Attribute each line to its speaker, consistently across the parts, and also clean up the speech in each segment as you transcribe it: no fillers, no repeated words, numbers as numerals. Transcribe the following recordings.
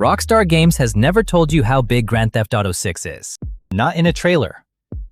Speaker 1: Rockstar Games has never told you how big Grand Theft Auto 6 is. Not in a trailer,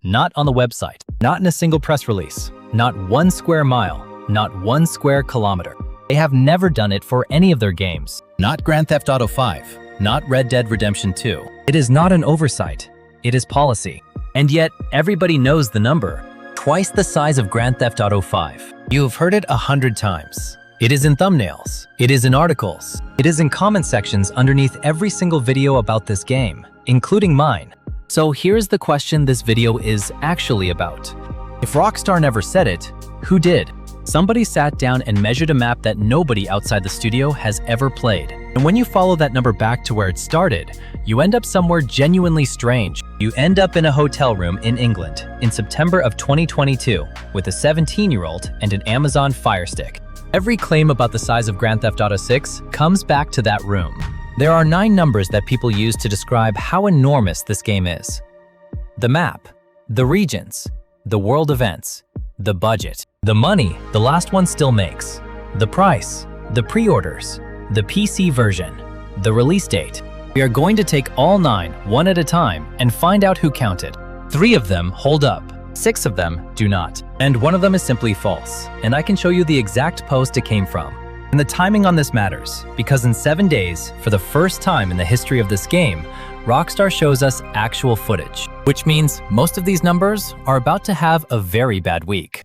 Speaker 1: not on the website, not in a single press release, not 1 square mile, not 1 square kilometer. They have never done it for any of their games. Not Grand Theft Auto 5, not Red Dead Redemption 2. It is not an oversight, it is policy. And yet, everybody knows the number. Twice the size of Grand Theft Auto 5. You have heard it 100 times. It is in thumbnails, it is in articles, it is in comment sections underneath every single video about this game, including mine. So here's the question this video is actually about. If Rockstar never said it, who did? Somebody sat down and measured a map that nobody outside the studio has ever played. And when you follow that number back to where it started, you end up somewhere genuinely strange. You end up in a hotel room in England in September of 2022 with a 17-year-old and an Amazon Fire Stick. Every claim about the size of Grand Theft Auto 6 comes back to that room. There are 9 numbers that people use to describe how enormous this game is. The map, the regions, the world events, the budget, the money the last one still makes, the price, the pre-orders, the PC version, the release date. We are going to take all 9 one at a time and find out who counted. 3 of them hold up. 6 of them do not. And 1 of them is simply false. And I can show you the exact post it came from. And the timing on this matters, because in 7 days, for the first time in the history of this game, Rockstar shows us actual footage, which means most of these numbers are about to have a very bad week.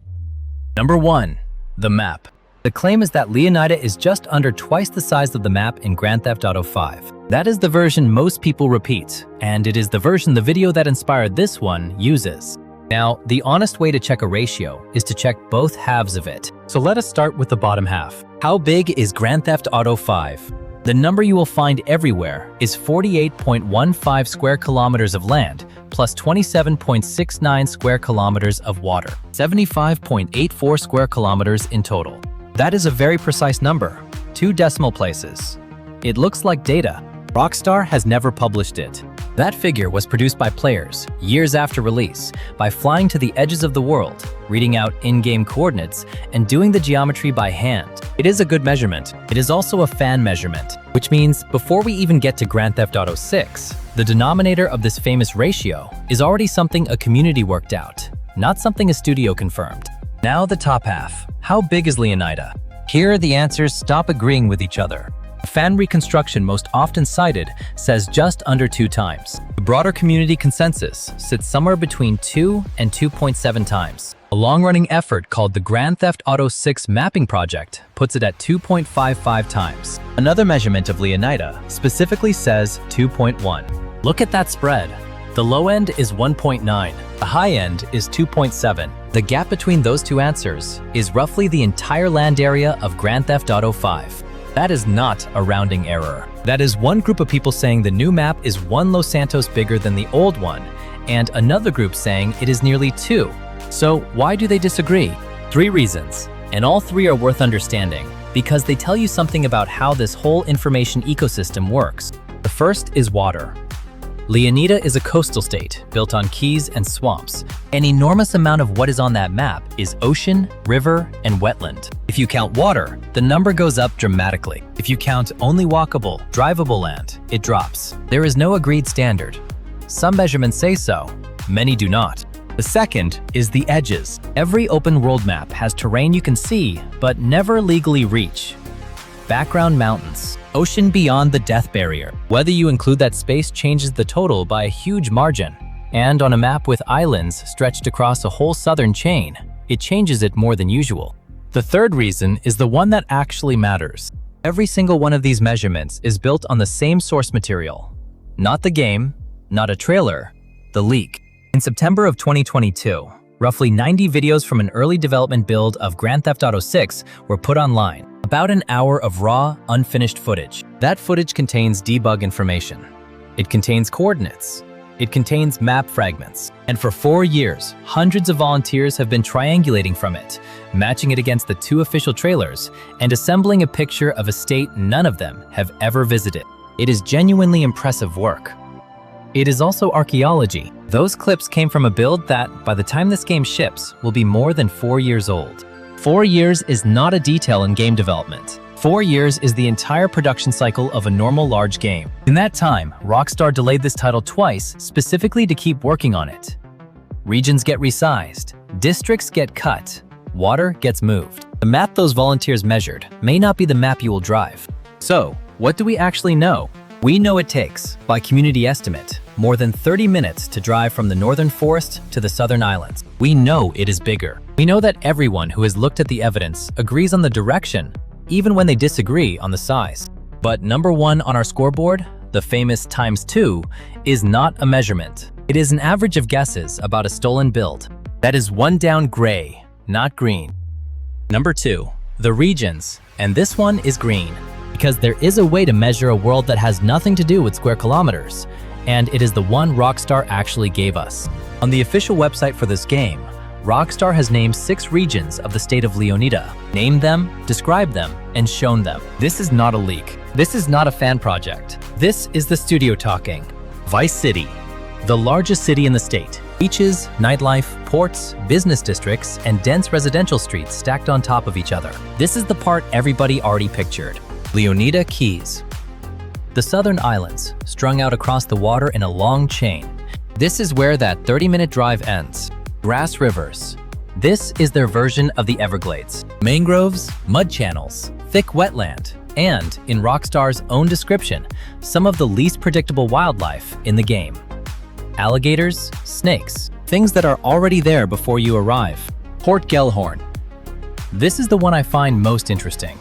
Speaker 1: Number 1, the map. The claim is that Leonida is just under twice the size of the map in Grand Theft Auto 5. That is the version most people repeat, and it is the version the video that inspired this one uses. Now, the honest way to check a ratio is to check both halves of it. So let us start with the bottom half. How big is Grand Theft Auto 5? The number you will find everywhere is 48.15 square kilometers of land, plus 27.69 square kilometers of water, 75.84 square kilometers in total. That is a very precise number, 2 decimal places. It looks like data. Rockstar has never published it. That figure was produced by players, years after release, by flying to the edges of the world, reading out in-game coordinates, and doing the geometry by hand. It is a good measurement. It is also a fan measurement, which means before we even get to Grand Theft Auto 6, the denominator of this famous ratio is already something a community worked out, not something a studio confirmed. Now the top half. How big is Leonida? Here the answers stop agreeing with each other. The fan reconstruction most often cited says just under 2 times. The broader community consensus sits somewhere between 2 and 2.7 times. A long-running effort called the Grand Theft Auto 6 Mapping Project puts it at 2.55 times. Another measurement of Leonida specifically says 2.1. Look at that spread. The low end is 1.9. The high end is 2.7. The gap between those 2 answers is roughly the entire land area of Grand Theft Auto 5. That is not a rounding error. That is one group of people saying the new map is 1 Los Santos bigger than the old one, and another group saying it is nearly 2. So why do they disagree? 3 reasons, and all 3 are worth understanding, because they tell you something about how this whole information ecosystem works. The first is water. Leonida is a coastal state built on keys and swamps. An enormous amount of what is on that map is ocean, river, and wetland. If you count water, the number goes up dramatically. If you count only walkable, drivable land, it drops. There is no agreed standard. Some measurements say so, many do not. The second is the edges. Every open world map has terrain you can see, but never legally reach. Background mountains. Ocean beyond the death barrier. Whether you include that space changes the total by a huge margin. And on a map with islands stretched across a whole southern chain, it changes it more than usual. The third reason is the one that actually matters. Every single one of these measurements is built on the same source material. Not the game, not a trailer, the leak. In September of 2022, roughly 90 videos from an early development build of Grand Theft Auto 6 were put online. About an hour of raw, unfinished footage. That footage contains debug information. It contains coordinates. It contains map fragments. And for 4 years, hundreds of volunteers have been triangulating from it, matching it against the 2 official trailers, and assembling a picture of a state none of them have ever visited. It is genuinely impressive work. It is also archaeology. Those clips came from a build that, by the time this game ships, will be more than 4 years old. 4 years is not a detail in game development. 4 years is the entire production cycle of a normal large game. In that time, Rockstar delayed this title twice specifically to keep working on it. Regions get resized, districts get cut, water gets moved. The map those volunteers measured may not be the map you will drive. So, what do we actually know? We know it takes, by community estimate, more than 30 minutes to drive from the northern forest to the southern islands. We know it is bigger. We know that everyone who has looked at the evidence agrees on the direction, even when they disagree on the size. But number 1 on our scoreboard, the famous ×2, is not a measurement. It is an average of guesses about a stolen build. That is 1 down gray, not green. Number 2, the regions, and this one is green, because there is a way to measure a world that has nothing to do with square kilometers, and it is the one Rockstar actually gave us. On the official website for this game, Rockstar has named 6 regions of the state of Leonida, named them, described them, and shown them. This is not a leak. This is not a fan project. This is the studio talking. Vice City, the largest city in the state. Beaches, nightlife, ports, business districts, and dense residential streets stacked on top of each other. This is the part everybody already pictured. Leonida Keys. The southern islands, strung out across the water in a long chain. This is where that 30-minute drive ends. Grass rivers. This is their version of the Everglades. Mangroves, mud channels, thick wetland, and, in Rockstar's own description, some of the least predictable wildlife in the game. Alligators, snakes, things that are already there before you arrive. Port Gellhorn. This is the one I find most interesting.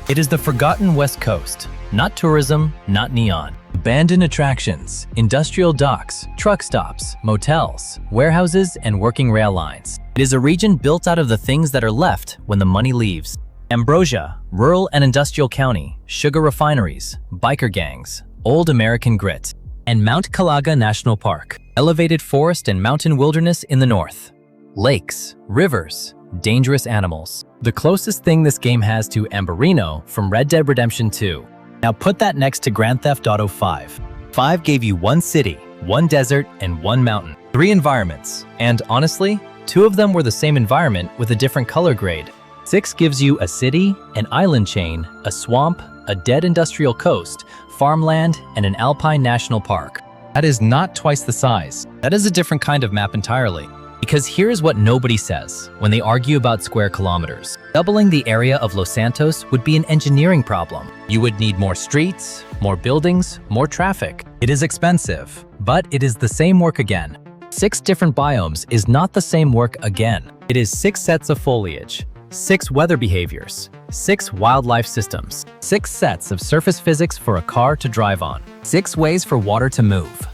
Speaker 1: It is the forgotten West Coast. Not tourism, not neon. Abandoned attractions, industrial docks, truck stops, motels, warehouses, and working rail lines. It is a region built out of the things that are left when the money leaves. Ambrosia, rural and industrial county, sugar refineries, biker gangs, old American grit. And Mount Calaga National Park, elevated forest and mountain wilderness in the north. Lakes, rivers, dangerous animals. The closest thing this game has to Amberino from Red Dead Redemption 2. Now put that next to Grand Theft Auto 5. 5 gave you 1 city, 1 desert, and 1 mountain. 3 environments, and honestly, 2 of them were the same environment with a different color grade. 6 gives you a city, an island chain, a swamp, a dead industrial coast, farmland, and an alpine national park. That is not twice the size. That is a different kind of map entirely. Because here's what nobody says when they argue about square kilometers. Doubling the area of Los Santos would be an engineering problem. You would need more streets, more buildings, more traffic. It is expensive, but it is the same work again. 6 different biomes is not the same work again. It is 6 sets of foliage, 6 weather behaviors, 6 wildlife systems, 6 sets of surface physics for a car to drive on, 6 ways for water to move,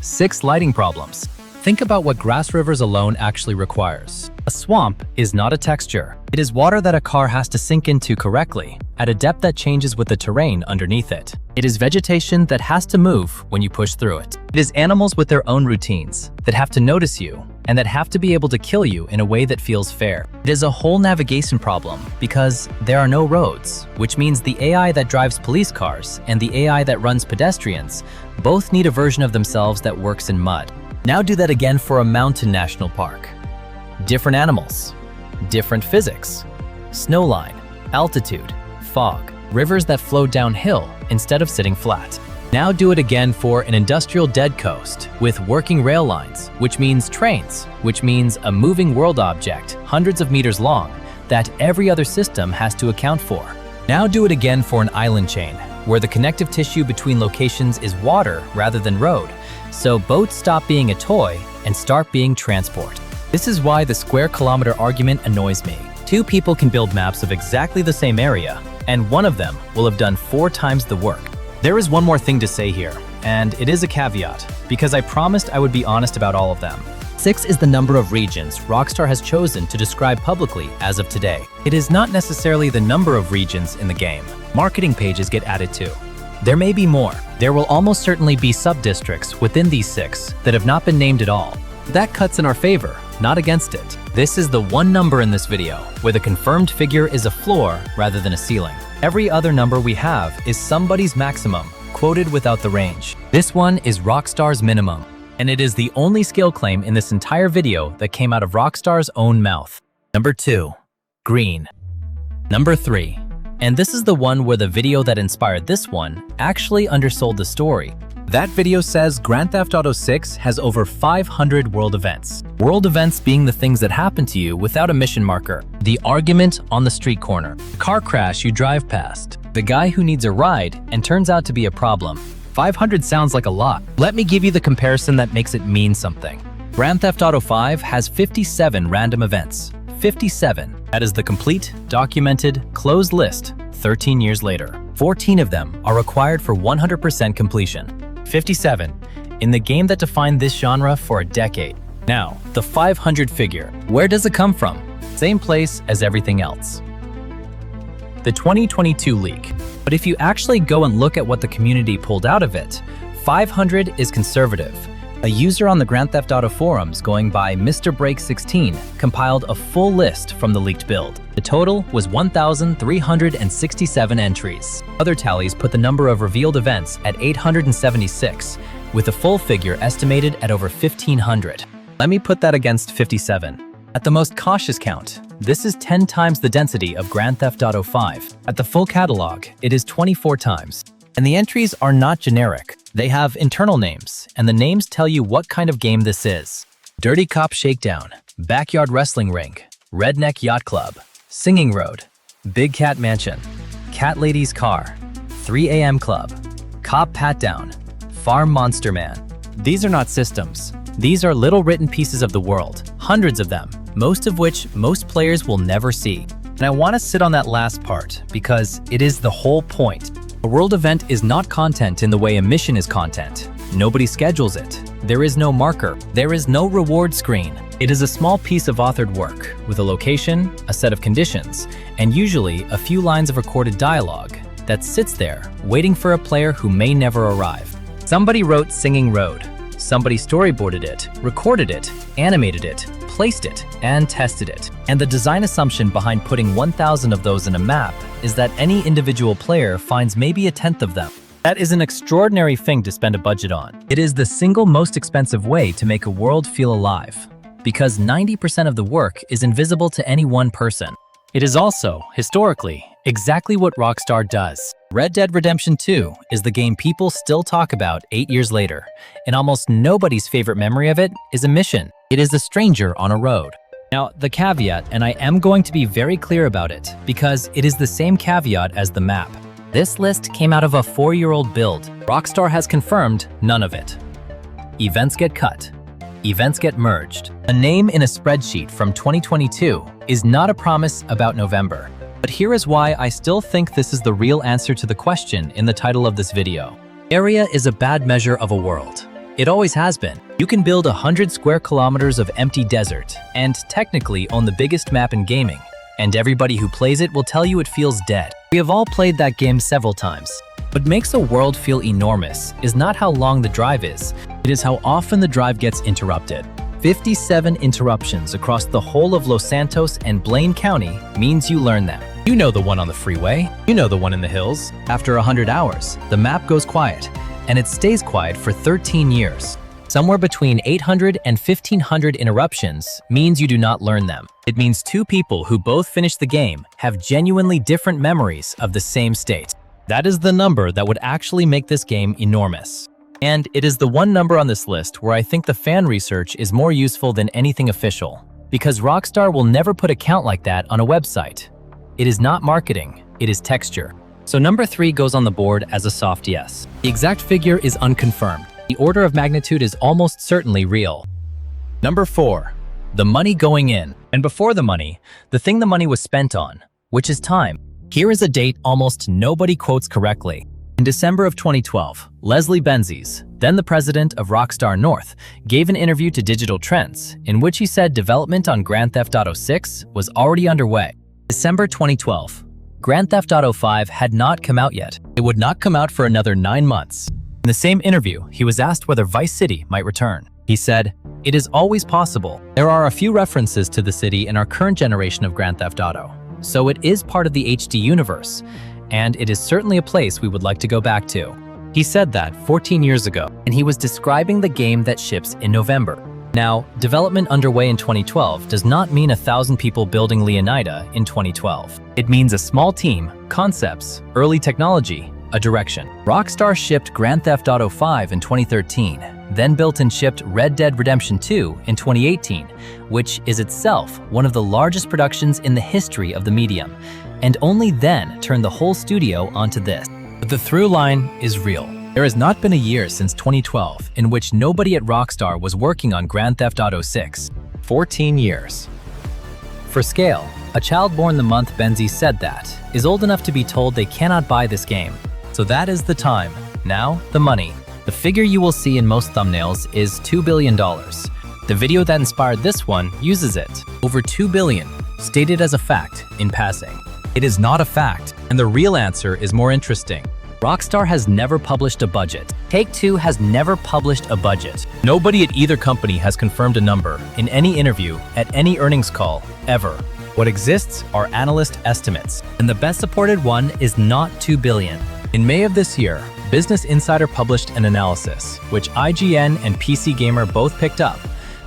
Speaker 1: 6 lighting problems. Think about what grass rivers alone actually requires. A swamp is not a texture. It is water that a car has to sink into correctly, at a depth that changes with the terrain underneath it. It is vegetation that has to move when you push through it. It is animals with their own routines, that have to notice you, and that have to be able to kill you in a way that feels fair. It is a whole navigation problem, because there are no roads, which means the AI that drives police cars and the AI that runs pedestrians both need a version of themselves that works in mud. Now do that again for a mountain national park. Different animals, different physics, snowline, altitude, fog, rivers that flow downhill instead of sitting flat. Now do it again for an industrial dead coast with working rail lines, which means trains, which means a moving world object hundreds of meters long that every other system has to account for. Now do it again for an island chain, where the connective tissue between locations is water rather than road, so boats stop being a toy and start being transport. This is why the square kilometer argument annoys me. 2 people can build maps of exactly the same area, and one of them will have done 4 times the work. There is one more thing to say here, and it is a caveat, because I promised I would be honest about all of them. 6 is the number of regions Rockstar has chosen to describe publicly as of today. It is not necessarily the number of regions in the game. Marketing pages get added too. There may be more. There will almost certainly be sub-districts within these 6 that have not been named at all. That cuts in our favor, not against it. This is the one number in this video where the confirmed figure is a floor rather than a ceiling. Every other number we have is somebody's maximum, quoted without the range. This one is Rockstar's minimum, and it is the only skill claim in this entire video that came out of Rockstar's own mouth. Number 2, green. Number 3, And this is the one where the video that inspired this one actually undersold the story. That video says Grand Theft Auto 6 has over 500 world events. World events being the things that happen to you without a mission marker. The argument on the street corner. Car crash you drive past. The guy who needs a ride and turns out to be a problem. 500 sounds like a lot. Let me give you the comparison that makes it mean something. Grand Theft Auto 5 has 57 random events. 57. That is the complete, documented, closed list 13 years later. 14 of them are required for 100% completion. 57 in the game that defined this genre for a decade. Now, the 500 figure. Where does it come from? Same place as everything else. The 2022 leak. But if you actually go and look at what the community pulled out of it, 500 is conservative. A user on the Grand Theft Auto forums going by Mr. Break16 compiled a full list from the leaked build. The total was 1,367 entries. Other tallies put the number of revealed events at 876, with the full figure estimated at over 1,500. Let me put that against 57. At the most cautious count, this is 10 times the density of Grand Theft Auto 5. At the full catalog, it is 24 times. And the entries are not generic. They have internal names, and the names tell you what kind of game this is. Dirty Cop Shakedown, Backyard Wrestling Ring, Redneck Yacht Club, Singing Road, Big Cat Mansion, Cat Lady's Car, 3 a.m. Club, Cop Pat Down, Farm Monster Man. These are not systems. These are little written pieces of the world, hundreds of them, most of which most players will never see. And I want to sit on that last part because it is the whole point. A world event is not content in the way a mission is content. Nobody schedules it. There is no marker. There is no reward screen. It is a small piece of authored work with a location, a set of conditions, and usually a few lines of recorded dialogue that sits there waiting for a player who may never arrive. Somebody wrote Singing Road. Somebody storyboarded it, recorded it, animated it, placed it, and tested it. And the design assumption behind putting 1,000 of those in a map is that any individual player finds maybe a tenth of them. That is an extraordinary thing to spend a budget on. It is the single most expensive way to make a world feel alive, because 90% of the work is invisible to any one person. It is also, historically, exactly what Rockstar does. Red Dead Redemption 2 is the game people still talk about 8 years later, and almost nobody's favorite memory of it is a mission. It is a stranger on a road. Now, the caveat, and I am going to be very clear about it, because it is the same caveat as the map. This list came out of a 4-year-old build. Rockstar has confirmed none of it. Events get cut. Events get merged. A name in a spreadsheet from 2022 is not a promise about November. But here is why I still think this is the real answer to the question in the title of this video. Area is a bad measure of a world. It always has been. You can build 100 square kilometers of empty desert and technically own the biggest map in gaming, and everybody who plays it will tell you it feels dead. We have all played that game several times. What makes a world feel enormous is not how long the drive is, it is how often the drive gets interrupted. 57 interruptions across the whole of Los Santos and Blaine County means you learn them. You know the one on the freeway, you know the one in the hills. After 100 hours, the map goes quiet, and it stays quiet for 13 years. Somewhere between 800 and 1,500 interruptions means you do not learn them. It means two people who both finish the game have genuinely different memories of the same state. That is the number that would actually make this game enormous. And it is the one number on this list where I think the fan research is more useful than anything official, because Rockstar will never put a count like that on a website. It is not marketing, it is texture. So number 3 goes on the board as a soft yes. The exact figure is unconfirmed. The order of magnitude is almost certainly real. Number 4, the money going in. And before the money, the thing the money was spent on, which is time. Here is a date almost nobody quotes correctly. In December of 2012, Leslie Benzies, then the president of Rockstar North, gave an interview to Digital Trends in which he said development on Grand Theft Auto 6 was already underway. December 2012. Grand Theft Auto 5 had not come out yet. It would not come out for another 9 months. In the same interview, he was asked whether Vice City might return. He said, "It is always possible. There are a few references to the city in our current generation of Grand Theft Auto, so it is part of the HD universe, and it is certainly a place we would like to go back to." He said that 14 years ago, and he was describing the game that ships in November. Now, development underway in 2012 does not mean 1,000 people building Leonida in 2012. It means a small team, concepts, early technology, a direction. Rockstar shipped Grand Theft Auto 5 in 2013, then built and shipped Red Dead Redemption 2 in 2018, which is itself one of the largest productions in the history of the medium, and only then turned the whole studio onto this. But the through line is real. There has not been a year since 2012 in which nobody at Rockstar was working on Grand Theft Auto 6. 14 years. For scale, a child born the month Benzi said that is old enough to be told they cannot buy this game. So that is the time. Now, the money. The figure you will see in most thumbnails is $2 billion. The video that inspired this one uses it. Over $2 billion, stated as a fact in passing. It is not a fact, and the real answer is more interesting. Rockstar has never published a budget. Take-Two has never published a budget. Nobody at either company has confirmed a number in any interview, at any earnings call, ever. What exists are analyst estimates, and the best supported one is not $2 billion. In May of this year, Business Insider published an analysis, which IGN and PC Gamer both picked up,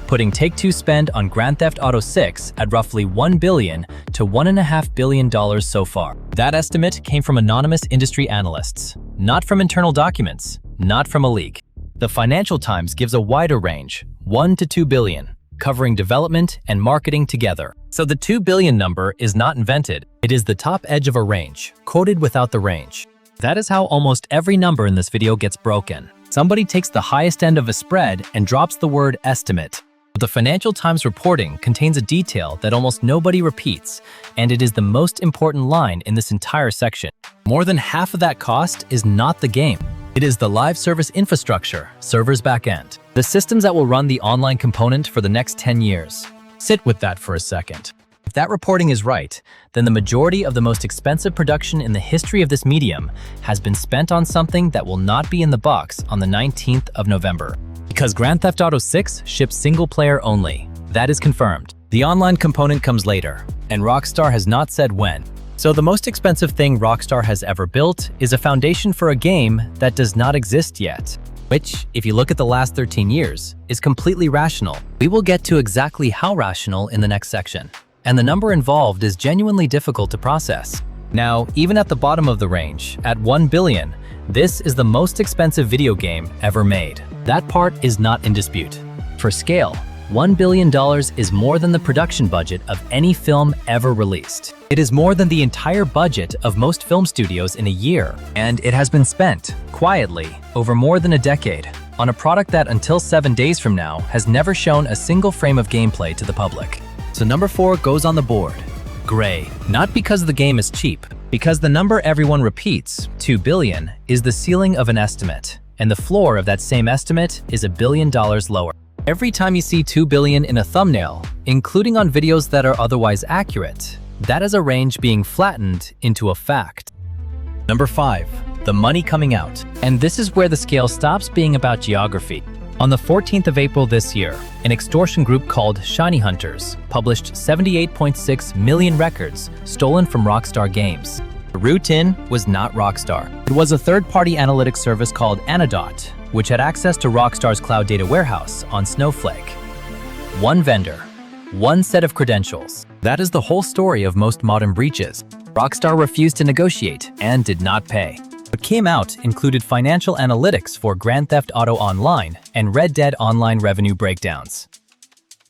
Speaker 1: putting Take-Two's spend on Grand Theft Auto 6 at roughly $1 billion to $1.5 billion so far. That estimate came from anonymous industry analysts, not from internal documents, not from a leak. The Financial Times gives a wider range, $1 to $2 billion, covering development and marketing together. So the $2 billion number is not invented. It is the top edge of a range, quoted without the range. That is how almost every number in this video gets broken. Somebody takes the highest end of a spread and drops the word estimate. The Financial Times reporting contains a detail that almost nobody repeats, and it is the most important line in this entire section. More than half of that cost is not the game. It is the live service infrastructure, servers backend, the systems that will run the online component for the next 10 years. Sit with that for a second. If that reporting is right, then the majority of the most expensive production in the history of this medium has been spent on something that will not be in the box on the 19th of November. Because Grand Theft Auto 6 ships single player only. That is confirmed. The online component comes later, and Rockstar has not said when. So the most expensive thing Rockstar has ever built is a foundation for a game that does not exist yet, which, if you look at the last 13 years, is completely rational. We will get to exactly how rational in the next section, and the number involved is genuinely difficult to process. Now, even at the bottom of the range, at $1 billion, this is the most expensive video game ever made. That part is not in dispute. For scale, $1 billion is more than the production budget of any film ever released. It is more than the entire budget of most film studios in a year, and it has been spent, quietly, over more than a decade, on a product that until 7 days from now has never shown a single frame of gameplay to the public. So number 4 goes on the board. Gray. Not because the game is cheap, because the number everyone repeats, $2 billion, is the ceiling of an estimate, and the floor of that same estimate is $1 billion lower. Every time you see $2 billion in a thumbnail, including on videos that are otherwise accurate, that is a range being flattened into a fact. Number 5, the money coming out. And this is where the scale stops being about geography. On the 14th of April this year, an extortion group called Shiny Hunters published 78.6 million records stolen from Rockstar Games. The route in was not Rockstar. It was a third-party analytics service called Anodot, which had access to Rockstar's cloud data warehouse on Snowflake. One vendor, one set of credentials. That is the whole story of most modern breaches. Rockstar refused to negotiate and did not pay. What came out included financial analytics for Grand Theft Auto Online and Red Dead Online revenue breakdowns.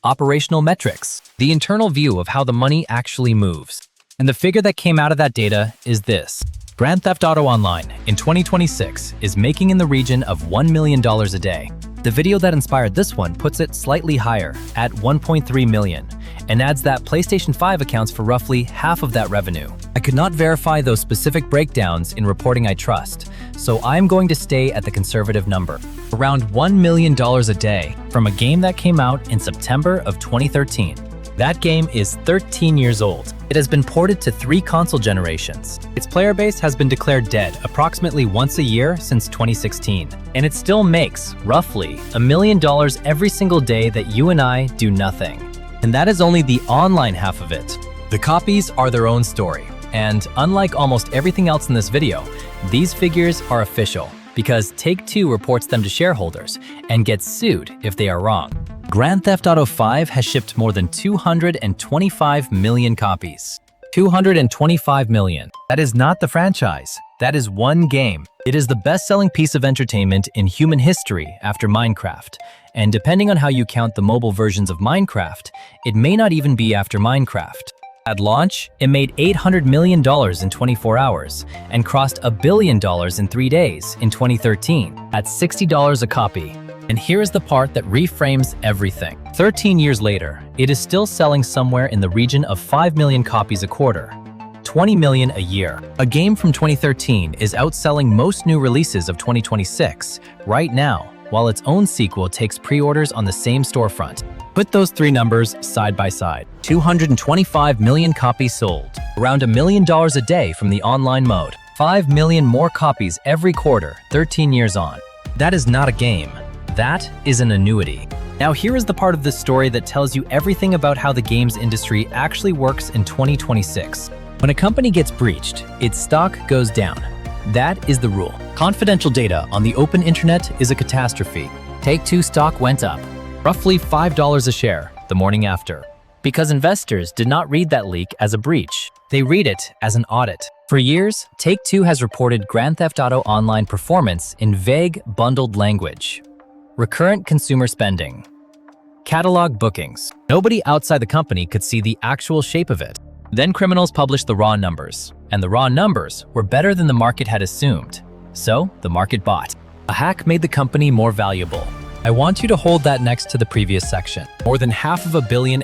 Speaker 1: Operational metrics, the internal view of how the money actually moves. And the figure that came out of that data is this. Grand Theft Auto Online in 2026 is making in the region of $1 million a day. The video that inspired this one puts it slightly higher at 1.3 million and adds that PlayStation 5 accounts for roughly half of that revenue. I could not verify those specific breakdowns in reporting I trust, so I'm going to stay at the conservative number. Around $1 million a day from a game that came out in September of 2013. That game is 13 years old. It has been ported to 3 console generations. Its player base has been declared dead approximately once a year since 2016. And it still makes, roughly, $1 million every single day that you and I do nothing. And that is only the online half of it. The copies are their own story. And unlike almost everything else in this video, these figures are official because Take-Two reports them to shareholders and gets sued if they are wrong. Grand Theft Auto 5 has shipped more than 225 million copies. 225 million. That is not the franchise. That is one game. It is the best-selling piece of entertainment in human history after Minecraft. And depending on how you count the mobile versions of Minecraft, it may not even be after Minecraft. At launch, it made $800 million in 24 hours and crossed $1 billion in 3 days in 2013 at $60 a copy. And here is the part that reframes everything. 13 years later, it is still selling somewhere in the region of 5 million copies a quarter. 20 million a year. A game from 2013 is outselling most new releases of 2026 right now, while its own sequel takes pre-orders on the same storefront. Put those three numbers side by side. 225 million copies sold, around $1 million a day from the online mode. 5 million more copies every quarter, 13 years on. That is not a game. That is an annuity. Now here is the part of this story that tells you everything about how the games industry actually works in 2026. When a company gets breached, its stock goes down. That is the rule. Confidential data on the open internet is a catastrophe. Take-Two stock went up, roughly $5 a share the morning after, because investors did not read that leak as a breach. They read it as an audit. For years, Take-Two has reported Grand Theft Auto Online performance in vague, bundled language. Recurrent consumer spending. Catalog bookings. Nobody outside the company could see the actual shape of it. Then criminals published the raw numbers, and the raw numbers were better than the market had assumed. So, the market bought. A hack made the company more valuable. I want you to hold that next to the previous section. More than $500 million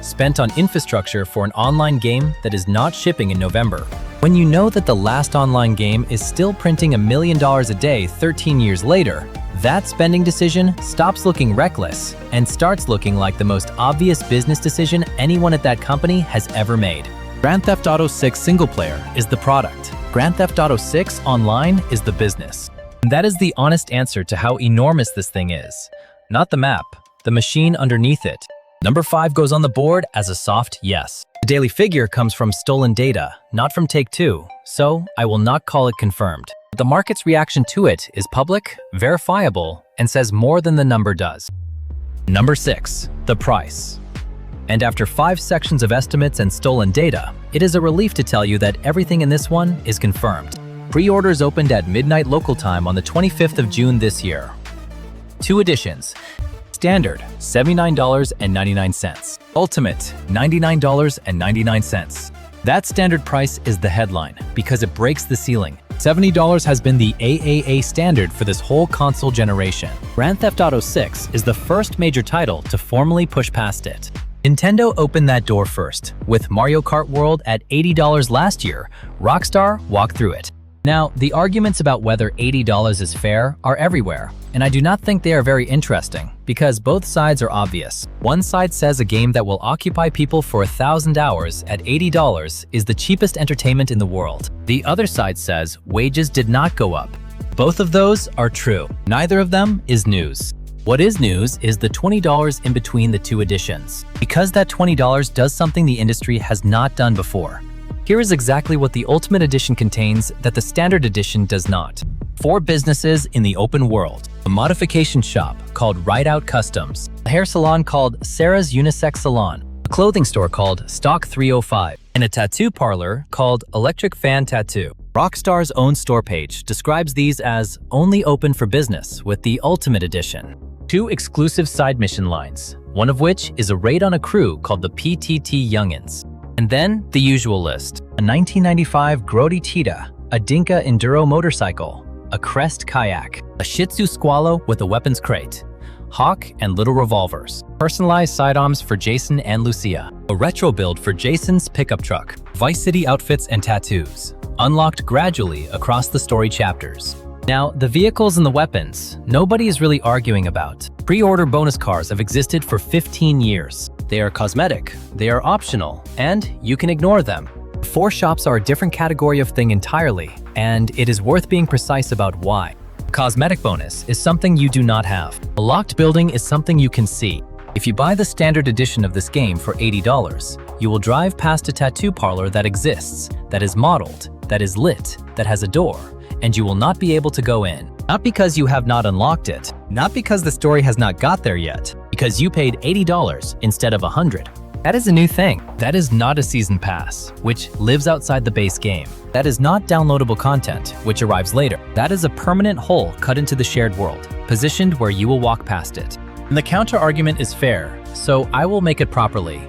Speaker 1: spent on infrastructure for an online game that is not shipping in November. When you know that the last online game is still printing $1 million a day 13 years later, that spending decision stops looking reckless and starts looking like the most obvious business decision anyone at that company has ever made. Grand Theft Auto 6 single player is the product. Grand Theft Auto 6 online is the business. And that is the honest answer to how enormous this thing is. Not the map, the machine underneath it. Number 5 goes on the board as a soft yes. The daily figure comes from stolen data, not from Take-Two, so I will not call it confirmed. But the market's reaction to it is public, verifiable, and says more than the number does. Number 6, the price. And after 5 sections of estimates and stolen data, it is a relief to tell you that everything in this one is confirmed. Pre-orders opened at midnight local time on the 25th of June this year. 2 editions. Standard, $79.99. Ultimate, $99.99. That standard price is the headline because it breaks the ceiling. $70 has been the AAA standard for this whole console generation. Grand Theft Auto 6 is the first major title to formally push past it. Nintendo opened that door first. With Mario Kart World at $80 last year, Rockstar walked through it. Now, the arguments about whether $80 is fair are everywhere, and I do not think they are very interesting, because both sides are obvious. One side says a game that will occupy people for 1,000 hours at $80 is the cheapest entertainment in the world. The other side says wages did not go up. Both of those are true. Neither of them is news. What is news is the $20 in between the 2 editions, because that $20 does something the industry has not done before. Here is exactly what the Ultimate Edition contains that the Standard Edition does not. 4 businesses in the open world. A modification shop called Rideout Customs. A hair salon called Sarah's Unisex Salon. A clothing store called Stock 305. And a tattoo parlor called Electric Fan Tattoo. Rockstar's own store page describes these as only open for business with the Ultimate Edition. 2 exclusive side mission lines, one of which is a raid on a crew called the PTT Youngins. And then the usual list. A 1995 Grody Cheetah, a Dinka Enduro motorcycle, a Crest kayak, a Shih Tzu Squalo with a weapons crate, Hawk and little revolvers, personalized sidearms for Jason and Lucia, a retro build for Jason's pickup truck, Vice City outfits and tattoos, unlocked gradually across the story chapters. Now, the vehicles and the weapons, nobody is really arguing about. Pre-order bonus cars have existed for 15 years. They are cosmetic, they are optional, and you can ignore them. 4 shops are a different category of thing entirely, and it is worth being precise about why. Cosmetic bonus is something you do not have. A locked building is something you can see. If you buy the standard edition of this game for $80, you will drive past a tattoo parlor that exists, that is modeled, that is lit, that has a door, and you will not be able to go in. Not because you have not unlocked it, not because the story has not got there yet, because you paid $80 instead of $100. That is a new thing. That is not a season pass, which lives outside the base game. That is not downloadable content, which arrives later. That is a permanent hole cut into the shared world, positioned where you will walk past it. And the counter-argument is fair, so I will make it properly.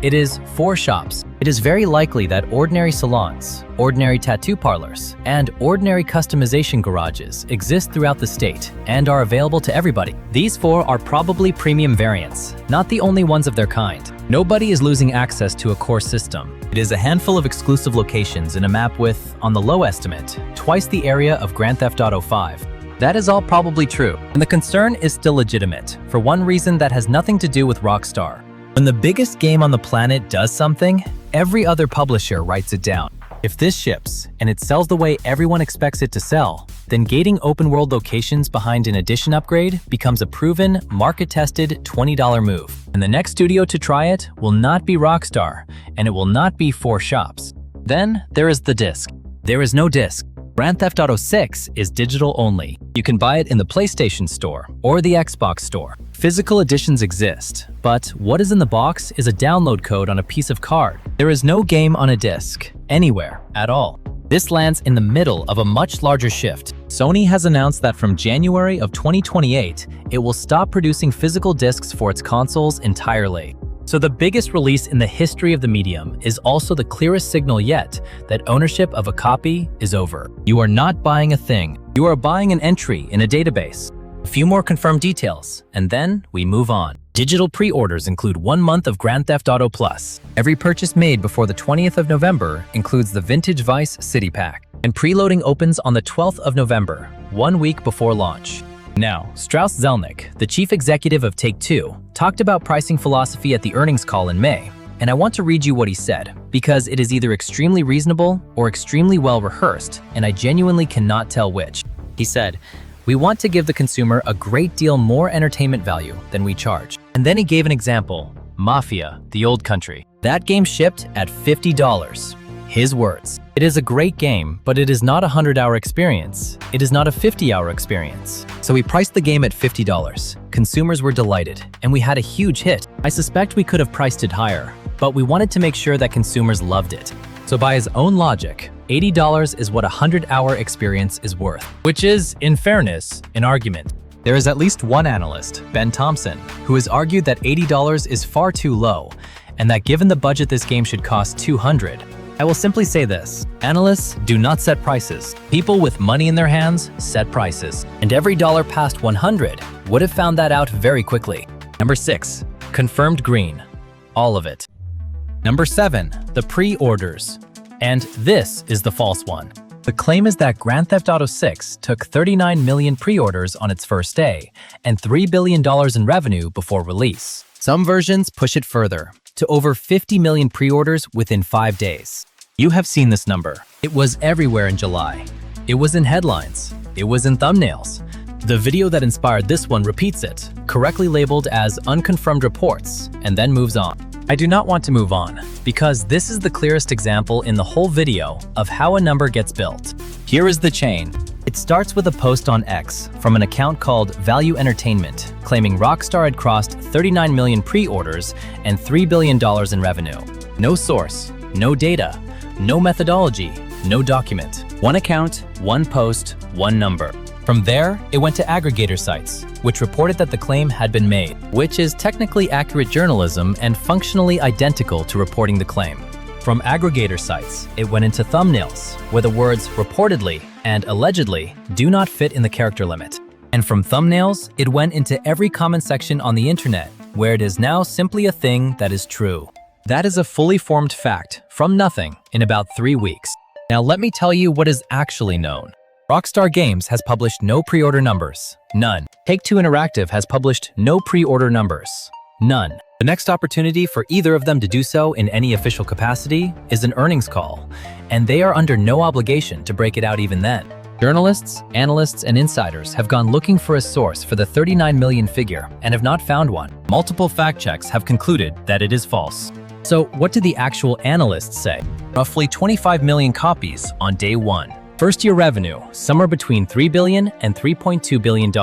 Speaker 1: It is for shops. It is very likely that ordinary salons, ordinary tattoo parlors, and ordinary customization garages exist throughout the state and are available to everybody. These 4 are probably premium variants, not the only ones of their kind. Nobody is losing access to a core system. It is a handful of exclusive locations in a map with, on the low estimate, twice the area of Grand Theft Auto 5. That is all probably true, and the concern is still legitimate, for one reason that has nothing to do with Rockstar. When the biggest game on the planet does something, every other publisher writes it down. If this ships, and it sells the way everyone expects it to sell, then gating open-world locations behind an edition upgrade becomes a proven, market-tested $20 move. And the next studio to try it will not be Rockstar, and it will not be 4 shops. Then there is the disc. There is no disc. Grand Theft Auto 6 is digital only. You can buy it in the PlayStation Store or the Xbox Store. Physical editions exist, but what is in the box is a download code on a piece of card. There is no game on a disc, anywhere, at all. This lands in the middle of a much larger shift. Sony has announced that from January of 2028, it will stop producing physical discs for its consoles entirely. So the biggest release in the history of the medium is also the clearest signal yet that ownership of a copy is over. You are not buying a thing. You are buying an entry in a database. A few more confirmed details, and then we move on. Digital pre-orders include 1 month of Grand Theft Auto Plus. Every purchase made before the 20th of November includes the Vintage Vice City Pack. And preloading opens on the 12th of November, 1 week before launch. Now, Strauss Zelnick, the chief executive of Take-Two, talked about pricing philosophy at the earnings call in May, and I want to read you what he said, because it is either extremely reasonable or extremely well rehearsed, and I genuinely cannot tell which. He said, "We want to give the consumer a great deal more entertainment value than we charge." And then he gave an example, Mafia: The Old Country. That game shipped at $50. His words. It is a great game, but it is not a 100-hour experience. It is not a 50-hour experience. So we priced the game at $50. Consumers were delighted, and we had a huge hit. I suspect we could have priced it higher, but we wanted to make sure that consumers loved it. So by his own logic, $80 is what a 100-hour experience is worth, which is, in fairness, an argument. There is at least one analyst, Ben Thompson, who has argued that $80 is far too low, and that given the budget this game should cost $200. I will simply say this, analysts do not set prices. People with money in their hands set prices. And every dollar past 100 would have found that out very quickly. Number 6, confirmed green. All of it. Number 7, the pre-orders. And this is the false one. The claim is that Grand Theft Auto 6 took 39 million pre-orders on its first day and $3 billion in revenue before release. Some versions push it further, to over 50 million pre-orders within 5 days. You have seen this number. It was everywhere in July. It was in headlines. It was in thumbnails. The video that inspired this one repeats it, correctly labeled as unconfirmed reports, and then moves on. I do not want to move on, because this is the clearest example in the whole video of how a number gets built. Here is the chain. It starts with a post on X from an account called Value Entertainment, claiming Rockstar had crossed 39 million pre-orders and $3 billion in revenue. No source, no data, no methodology, no document. One account, one post, one number. From there, it went to aggregator sites, which reported that the claim had been made, which is technically accurate journalism and functionally identical to reporting the claim. From aggregator sites, it went into thumbnails, where the words reportedly and allegedly do not fit in the character limit. And from thumbnails, it went into every comment section on the internet, where it is now simply a thing that is true. That is a fully formed fact, from nothing, in about 3 weeks. Now let me tell you what is actually known. Rockstar Games has published no pre-order numbers. None. Take-Two Interactive has published no pre-order numbers. None. The next opportunity for either of them to do so in any official capacity is an earnings call, and they are under no obligation to break it out even then. Journalists, analysts, and insiders have gone looking for a source for the 39 million figure and have not found one. Multiple fact checks have concluded that it is false. So what did the actual analysts say? Roughly 25 million copies on day 1. First-year revenue, somewhere between $3 billion and $3.2 billion,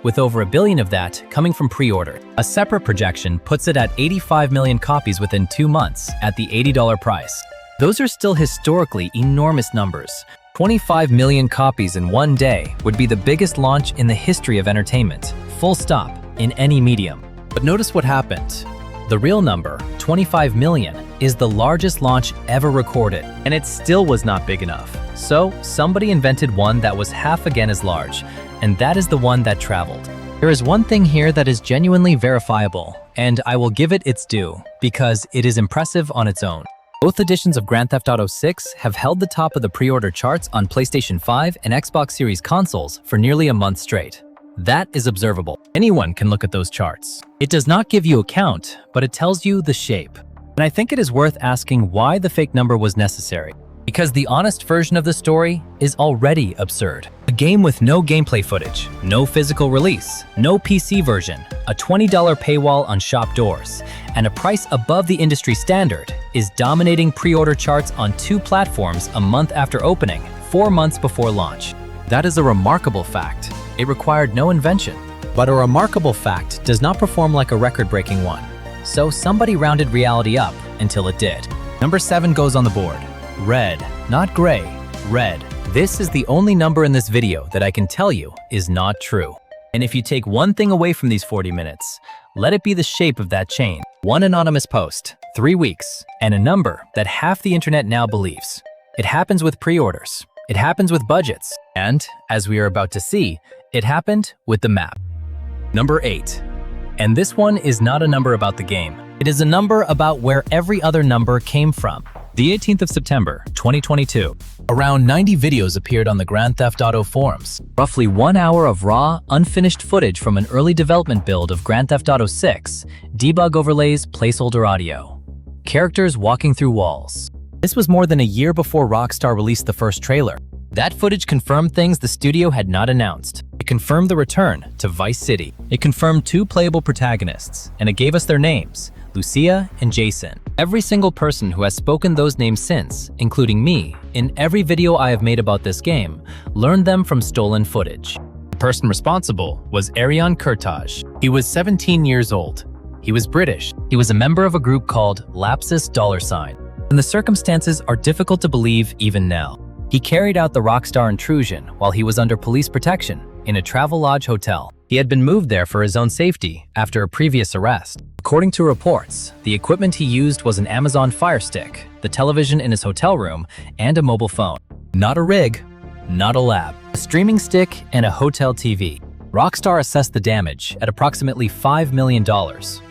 Speaker 1: with over $1 billion of that coming from pre-order. A separate projection puts it at 85 million copies within 2 months at the $80 price. Those are still historically enormous numbers. 25 million copies in one day would be the biggest launch in the history of entertainment, full stop, in any medium. But notice what happened. The real number, 25 million, is the largest launch ever recorded, and it still was not big enough. So, somebody invented one that was half again as large, and that is the one that traveled. There is one thing here that is genuinely verifiable, and I will give it its due, because it is impressive on its own. Both editions of Grand Theft Auto 6 have held the top of the pre-order charts on PlayStation 5 and Xbox Series consoles for nearly a month straight. That is observable. Anyone can look at those charts. It does not give you a count, but it tells you the shape. And I think it is worth asking why the fake number was necessary. Because the honest version of the story is already absurd. A game with no gameplay footage, no physical release, no PC version, a $20 paywall on shop doors, and a price above the industry standard is dominating pre-order charts on 2 platforms a month after opening, 4 months before launch. That is a remarkable fact. It required no invention. But a remarkable fact does not perform like a record-breaking one. So somebody rounded reality up until it did. Number 7 goes on the board. Red, not gray, red. This is the only number in this video that I can tell you is not true. And if you take one thing away from these 40 minutes, let it be the shape of that chain. One anonymous post, 3 weeks, and a number that half the internet now believes. It happens with pre-orders. It happens with budgets. And, as we are about to see, it happened with the map. Number 8. And this one is not a number about the game. It is a number about where every other number came from. The 18th of September, 2022. Around 90 videos appeared on the Grand Theft Auto forums. Roughly 1 hour of raw, unfinished footage from an early development build of Grand Theft Auto 6, debug overlays, placeholder audio. Characters walking through walls. This was more than a year before Rockstar released the first trailer. That footage confirmed things the studio had not announced. It confirmed the return to Vice City. It confirmed 2 playable protagonists, and it gave us their names, Lucia and Jason. Every single person who has spoken those names since, including me, in every video I have made about this game, learned them from stolen footage. The person responsible was Arion Kurtaj. He was 17 years old. He was British. He was a member of a group called Lapsus $, and the circumstances are difficult to believe even now. He carried out the Rockstar intrusion while he was under police protection in a Travelodge hotel. He had been moved there for his own safety after a previous arrest. According to reports, the equipment he used was an Amazon Fire Stick, the television in his hotel room, and a mobile phone. Not a rig, not a lab. A streaming stick and a hotel TV. Rockstar assessed the damage at approximately $5 million,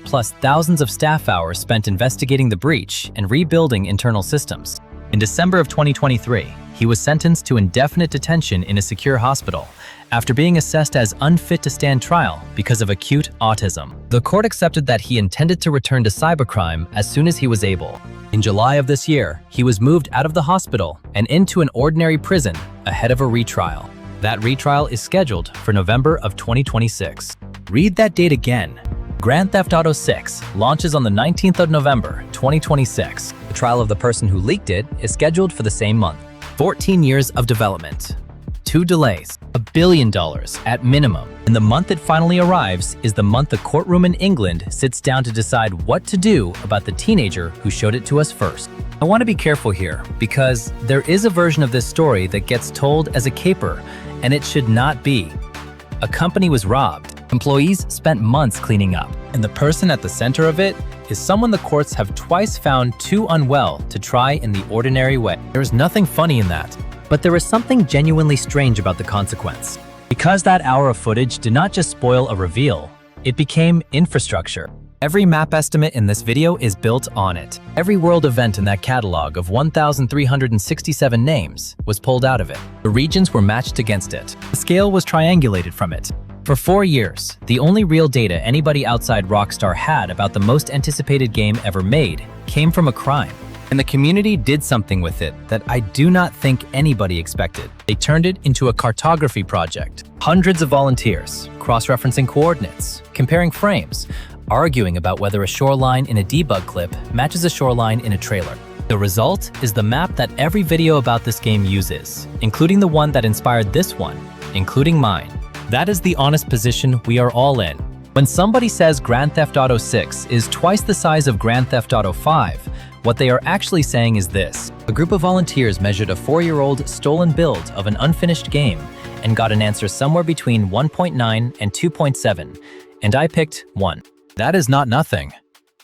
Speaker 1: plus thousands of staff hours spent investigating the breach and rebuilding internal systems. In December of 2023, he was sentenced to indefinite detention in a secure hospital after being assessed as unfit to stand trial because of acute autism. The court accepted that he intended to return to cybercrime as soon as he was able. In July of this year, he was moved out of the hospital and into an ordinary prison ahead of a retrial. That retrial is scheduled for November of 2026. Read that date again. Grand Theft Auto 6 launches on the 19th of November, 2026. The trial of the person who leaked it is scheduled for the same month. 14 years of development, 2 delays, $1 billion at minimum. And the month it finally arrives is the month the courtroom in England sits down to decide what to do about the teenager who showed it to us first. I want to be careful here because there is a version of this story that gets told as a caper, and it should not be. A company was robbed. Employees spent months cleaning up, and the person at the center of it is someone the courts have twice found too unwell to try in the ordinary way. There is nothing funny in that, but there is something genuinely strange about the consequence. Because that hour of footage did not just spoil a reveal, it became infrastructure. Every map estimate in this video is built on it. Every world event in that catalog of 1,367 names was pulled out of it. The regions were matched against it. The scale was triangulated from it. For 4 years, the only real data anybody outside Rockstar had about the most anticipated game ever made came from a crime. And the community did something with it that I do not think anybody expected. They turned it into a cartography project. Hundreds of volunteers, cross-referencing coordinates, comparing frames, arguing about whether a shoreline in a debug clip matches a shoreline in a trailer. The result is the map that every video about this game uses, including the one that inspired this one, including mine. That is the honest position we are all in. When somebody says Grand Theft Auto 6 is twice the size of Grand Theft Auto 5, what they are actually saying is this. A group of volunteers measured a 4-year-old stolen build of an unfinished game and got an answer somewhere between 1.9 and 2.7, and I picked 1. That is not nothing.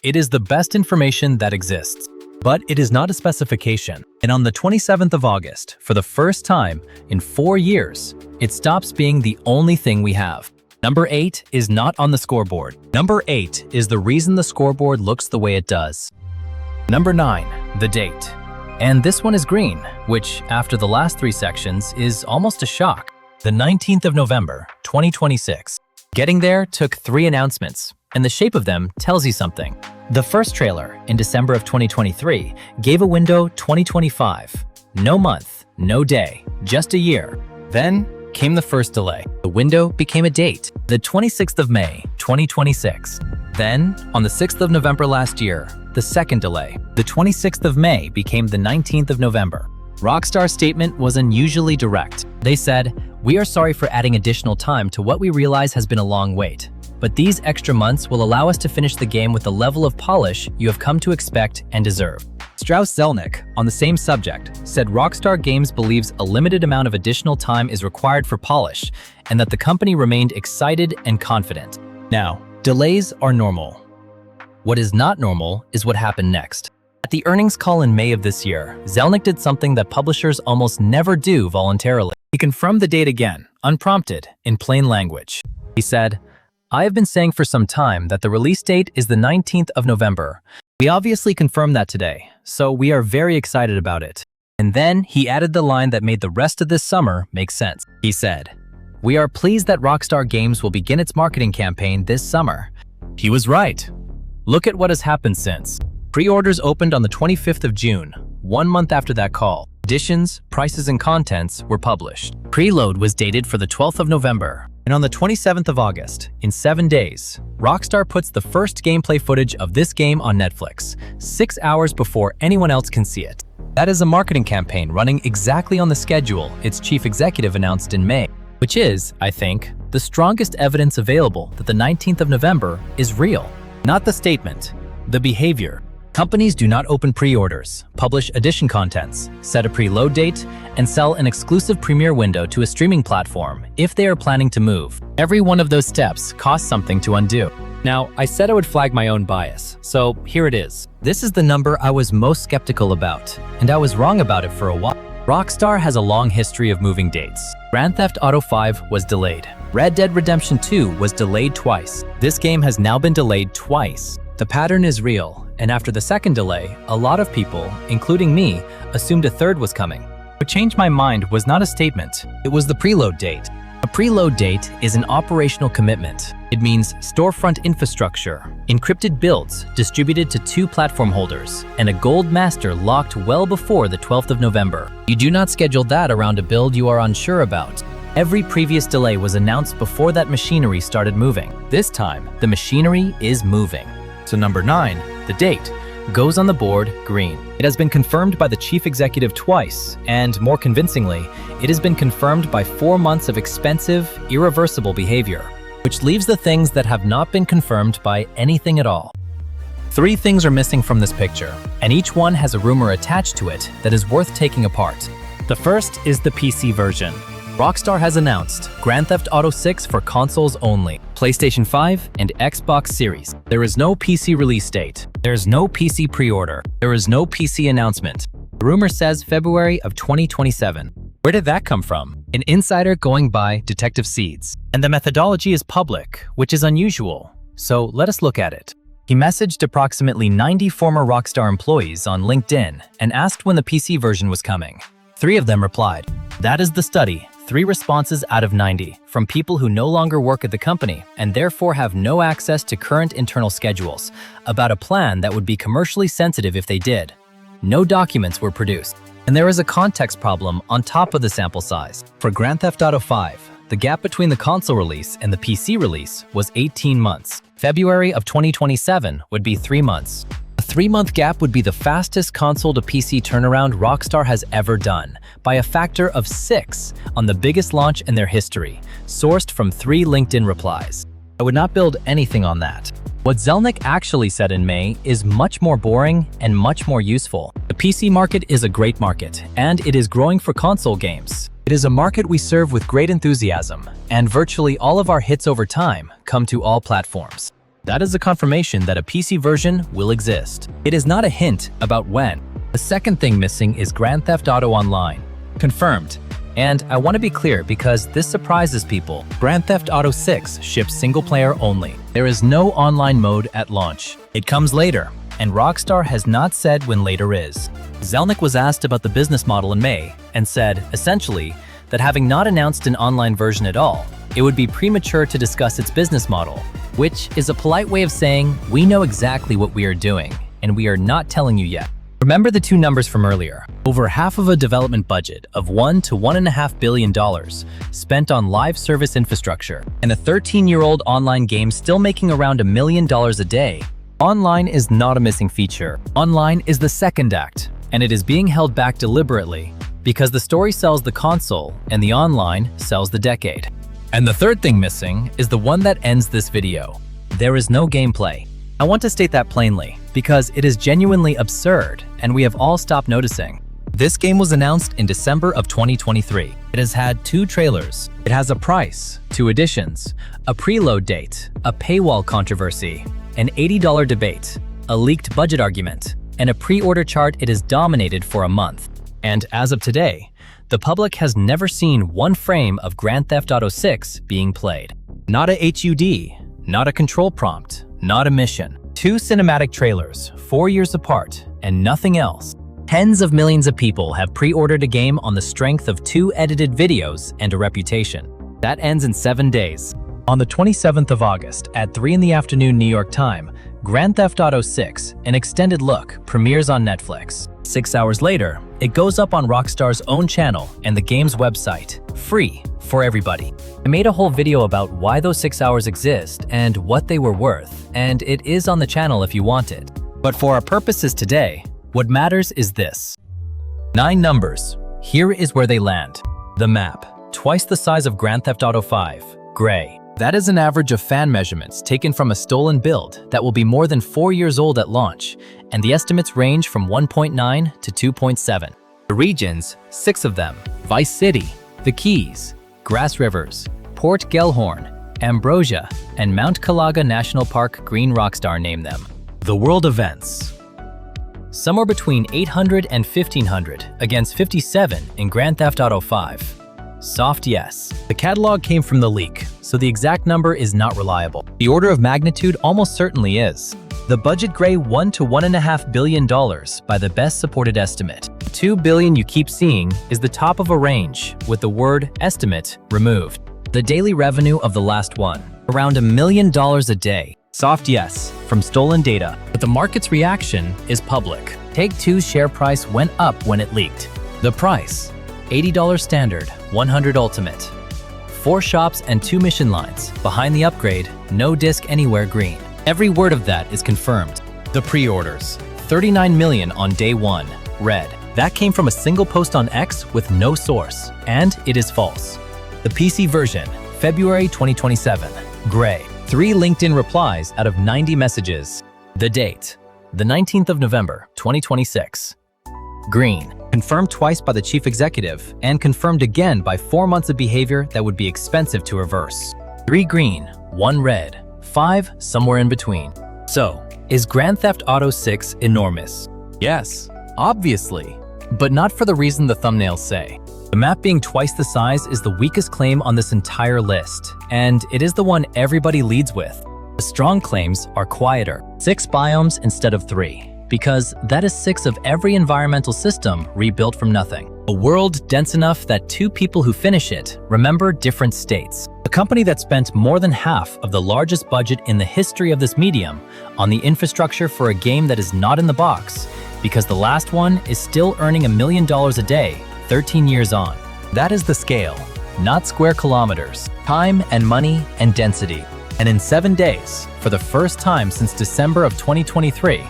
Speaker 1: It is the best information that exists. But it is not a specification. And on the 27th of August, for the first time in 4 years, it stops being the only thing we have. Number 8 is not on the scoreboard. Number 8 is the reason the scoreboard looks the way it does. Number 9, the date. And this one is green, which, after the last 3 sections, is almost a shock. The 19th of November, 2026. Getting there took 3 announcements, and the shape of them tells you something. The first trailer, in December of 2023, gave a window 2025. No month, no day, just a year. Then came the first delay. The window became a date, the 26th of May, 2026. Then, on the 6th of November last year, the second delay. The 26th of May became the 19th of November. Rockstar's statement was unusually direct. They said, "We are sorry for adding additional time to what we realize has been a long wait. But these extra months will allow us to finish the game with the level of polish you have come to expect and deserve." Strauss Zelnick, on the same subject, said Rockstar Games believes a limited amount of additional time is required for polish, and that the company remained excited and confident. Now, delays are normal. What is not normal is what happened next. At the earnings call in May of this year, Zelnick did something that publishers almost never do voluntarily. He confirmed the date again, unprompted, in plain language. He said, "I have been saying for some time that the release date is the 19th of November. We obviously confirmed that today, so we are very excited about it." And then he added the line that made the rest of this summer make sense. He said, "We are pleased that Rockstar Games will begin its marketing campaign this summer." He was right. Look at what has happened since. Pre-orders opened on the 25th of June, 1 month after that call. Editions, prices, and contents were published. Preload was dated for the 12th of November. And on the 27th of August, in 7 days, Rockstar puts the first gameplay footage of this game on Netflix, 6 hours before anyone else can see it. That is a marketing campaign running exactly on the schedule its chief executive announced in May, which is, I think, the strongest evidence available that the 19th of November is real. Not the statement, the behavior. Companies do not open pre-orders, publish edition contents, set a preload date, and sell an exclusive premiere window to a streaming platform if they are planning to move. Every one of those steps costs something to undo. Now, I said I would flag my own bias, so here it is. This is the number I was most skeptical about, and I was wrong about it for a while. Rockstar has a long history of moving dates. Grand Theft Auto 5 was delayed. Red Dead Redemption 2 was delayed twice. This game has now been delayed twice. The pattern is real, and after the second delay, a lot of people, including me, assumed a third was coming. What changed my mind was not a statement, it was the preload date. A preload date is an operational commitment. It means storefront infrastructure, encrypted builds distributed to 2 platform holders, and a gold master locked well before the 12th of November. You do not schedule that around a build you are unsure about. Every previous delay was announced before that machinery started moving. This time, the machinery is moving. So number 9, the date, goes on the board green. It has been confirmed by the chief executive twice, and more convincingly, it has been confirmed by 4 months of expensive, irreversible behavior, which leaves the things that have not been confirmed by anything at all. 3 things are missing from this picture, and each one has a rumor attached to it that is worth taking apart. The first is the PC version. Rockstar has announced Grand Theft Auto 6 for consoles only, PlayStation 5 and Xbox Series. There is no PC release date. There is no PC pre-order. There is no PC announcement. The rumor says February of 2027. Where did that come from? An insider going by Detective Seeds. And the methodology is public, which is unusual. So let us look at it. He messaged approximately 90 former Rockstar employees on LinkedIn and asked when the PC version was coming. 3 of them replied. That is the study. 3 responses out of 90 from people who no longer work at the company and therefore have no access to current internal schedules about a plan that would be commercially sensitive if they did. No documents were produced. And there is a context problem on top of the sample size. For Grand Theft Auto 5, the gap between the console release and the PC release was 18 months. February of 2027 would be 3 months. A 3-month gap would be the fastest console to PC turnaround Rockstar has ever done, by a factor of 6 on the biggest launch in their history, sourced from 3 LinkedIn replies. I would not build anything on that. What Zelnick actually said in May is much more boring and much more useful. The PC market is a great market, and it is growing for console games. It is a market we serve with great enthusiasm, and virtually all of our hits over time come to all platforms. That is a confirmation that a PC version will exist. It is not a hint about when. The second thing missing is Grand Theft Auto Online. Confirmed. And I want to be clear because this surprises people. Grand Theft Auto 6 ships single-player only. There is no online mode at launch. It comes later, and Rockstar has not said when later is. Zelnick was asked about the business model in May and said, essentially, that having not announced an online version at all, it would be premature to discuss its business model, which is a polite way of saying we know exactly what we are doing, and we are not telling you yet. Remember the 2 numbers from earlier. Over half of a development budget of $1 to $1.5 billion spent on live service infrastructure, and a 13-year-old online game still making around $1 million a day. Online is not a missing feature. Online is the second act, and it is being held back deliberately because the story sells the console and the online sells the decade. And the third thing missing is the one that ends this video. There is no gameplay. I want to state that plainly because it is genuinely absurd and we have all stopped noticing. This game was announced in December of 2023. It has had 2 trailers. It has a price, 2 editions, a preload date, a paywall controversy, an $80 debate, a leaked budget argument, and a pre-order chart. It is dominated for a month. And as of today, the public has never seen 1 frame of Grand Theft Auto 6 being played. Not a HUD, not a control prompt, not a mission. 2 cinematic trailers, 4 years apart, and nothing else. Tens of millions of people have pre-ordered a game on the strength of 2 edited videos and a reputation. That ends in 7 days. On the 27th of August at 3 in the afternoon New York time, Grand Theft Auto 6, an extended look, premieres on Netflix. 6 hours later, it goes up on Rockstar's own channel and the game's website, free for everybody. I made a whole video about why those 6 hours exist and what they were worth, and it is on the channel if you want it. But for our purposes today, what matters is this. 9 numbers. Here is where they land. The map, twice the size of Grand Theft Auto 5, gray. That is an average of fan measurements taken from a stolen build that will be more than 4 years old at launch, and the estimates range from 1.9 to 2.7. The regions, 6 of them: Vice City, The Keys, Grass Rivers, Port Gellhorn, Ambrosia, and Mount Calaga National Park. Green Rockstar named them. The world events. Somewhere between 800 and 1500 against 57 in Grand Theft Auto 5. Soft yes. The catalog came from the leak, so the exact number is not reliable. The order of magnitude almost certainly is. The budget gray $1 to $1.5 billion by the best supported estimate. The $2 billion you keep seeing is the top of a range with the word estimate removed. The daily revenue of the last one, around $1 million a day. Soft yes, from stolen data, but the market's reaction is public. Take-Two's share price went up when it leaked. The price, $80 standard, $100 ultimate. 4 shops and 2 mission lines. Behind the upgrade, no disc anywhere green. Every word of that is confirmed. The pre-orders, 39 million on day 1, red. That came from a single post on X with no source, and it is false. The PC version, February 2027, gray. 3 LinkedIn replies out of 90 messages. The date, the 19th of November, 2026. Green, confirmed twice by the chief executive and confirmed again by 4 months of behavior that would be expensive to reverse. 3 green, 1 red, 5 somewhere in between. So, is Grand Theft Auto 6 enormous? Yes, obviously, but not for the reason the thumbnails say. The map being twice the size is the weakest claim on this entire list, and it is the one everybody leads with. The strong claims are quieter. 6 biomes instead of 3. Because that is 6 of every environmental system rebuilt from nothing. A world dense enough that 2 people who finish it remember different states. A company that spent more than half of the largest budget in the history of this medium on the infrastructure for a game that is not in the box, because the last one is still earning $1 million a day, 13 years on. That is the scale, not square kilometers, time and money and density. And in 7 days, for the first time since December of 2023,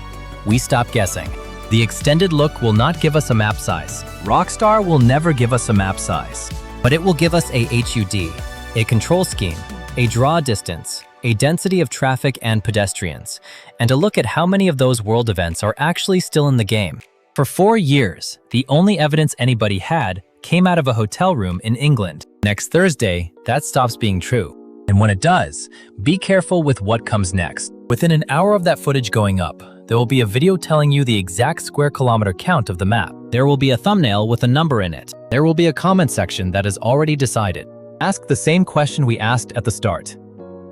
Speaker 1: we stop guessing. The extended look will not give us a map size. Rockstar will never give us a map size, but it will give us a HUD, a control scheme, a draw distance, a density of traffic and pedestrians, and a look at how many of those world events are actually still in the game. For 4 years, the only evidence anybody had came out of a hotel room in England. Next Thursday, that stops being true. And when it does, be careful with what comes next. Within an hour of that footage going up, there will be a video telling you the exact square kilometer count of the map. There will be a thumbnail with a number in it. There will be a comment section that is already decided. Ask the same question we asked at the start.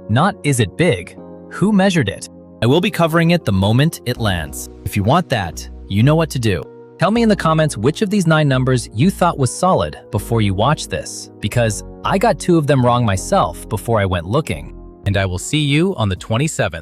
Speaker 1: Not, is it big? Who measured it? I will be covering it the moment it lands. If you want that, you know what to do. Tell me in the comments which of these 9 numbers you thought was solid before you watched this, because I got 2 of them wrong myself before I went looking. And I will see you on the 27th.